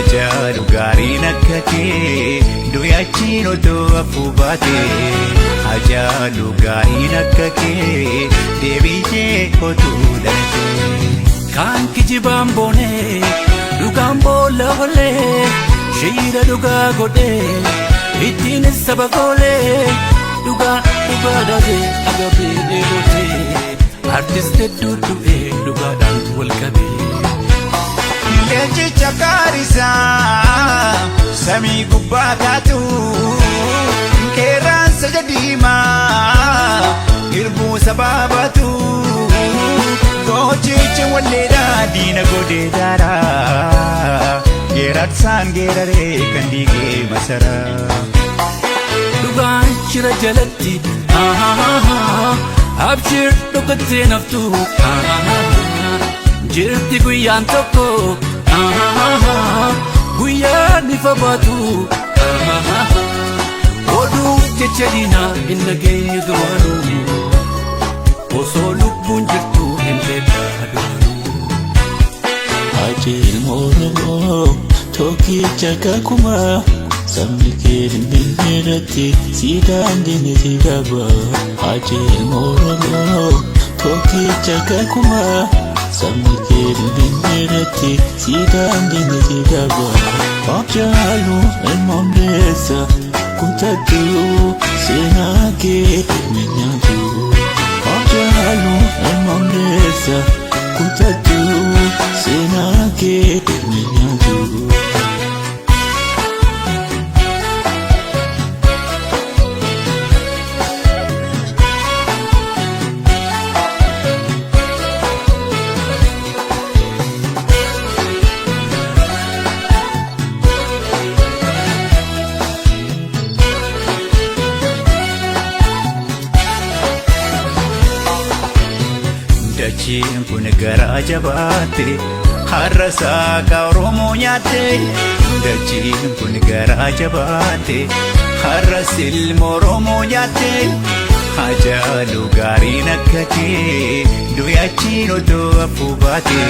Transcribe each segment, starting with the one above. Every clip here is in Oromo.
Hajalu gaariin akka kee du'aachiin otoo afuu baate. Hajalu gaariin akka kee deebitee otuu dhalate. Kan kijibaan boonee dhugaan boolla olee shiira dhugaa godhee ittiin saba goolee dhugaa dhaabee agabee dheerotee artist hedduu du'ee dhugaadhaan wal qabee. Leenjicha gaarisaa samii gubbaa kaatu qeerransa jadiimaa irbuu sabaabatu goochichi walleedhaa diina godhee daaraa geerarsaan geeraree kan diigee masaraa. Dhugaan shira jalatti abshir dhugattee naftu jirti guyyaan tokko guyyaan ifa baatu oduu jecha diinaa hin dhageenye duraanuu osoo lubbuun jirtu hin beekaduu. Haji ilmoo Oromoo tokkicha kakuma sabni kee dhimmiirratti siidaan diinni si qaba. Haji ilmoo Oromoo tokkicha kakuma sabni kee dhimmiirratti siidaan diinni si qaba. Hajalu ilmoo Ndeessa kutatu seenaa kee hin nyaatu. Hajalu ilmoo Ndeessa kutatu seenaa kee hin nyaatu. Dachiin kun garaa jabaatte har'a saaqaa Oromoo nyaatte. Dachiin kun garaa jabaatte har'a ilmoo Oromoo nyaatte. Hajalu gaariin akka kee du'aachiin otoo afuu baate.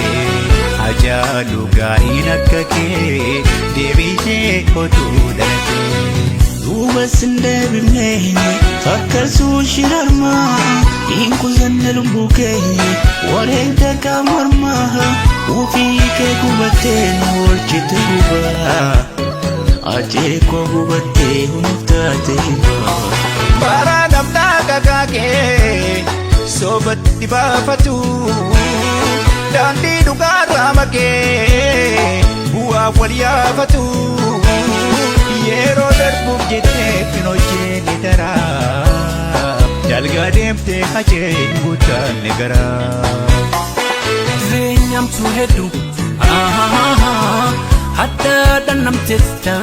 Hajalu gaariin akka kee deebitee otuu dhalate. Duubas hin deebifne fakkarsuu shirarmaa hin kutanne lubbuu kee wareegda qaamarmaa ofii kee gubattee nu oolchite gubaa ajee koo gubattee hunuuf taate hibaa. Bara namnaa gagaagee soobatti baafatu daandii dhugaarraa makee bu'aaf wal yaafatu. Yeroo darbuuf jettee fin hojjenne daraa dalgaa deemtee hajeen guutanne garaa. Jireenyamtuu hedduu addaadhaan namteessa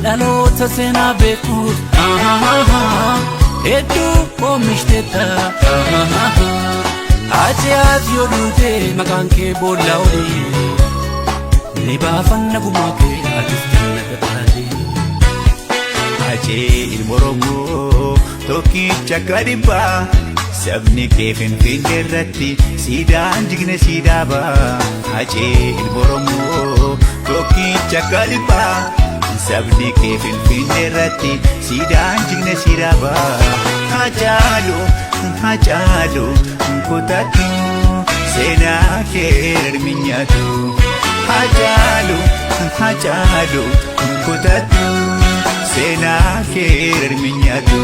dhaloota seenaa beekuuf hedduu oomishteetta. Ajaa'as yoo duute maqaan kee boolla olii ni baafanna gumaa kee artistiin nagaadhee. Hajee ilmoo Oromoo tokkicha gadibbaa sabni kee Finfinnee irratti siidaan jigne siidaabaa. Hajee ilmoo Oromoo tokkicha gadibbaa sabni kee Finfinnee irratti siidaan jigne siidaabaa. Hajalu kutatu seenaa kee hin nyaatu. Hajalu kutatu seenaa kee hin nyaatu.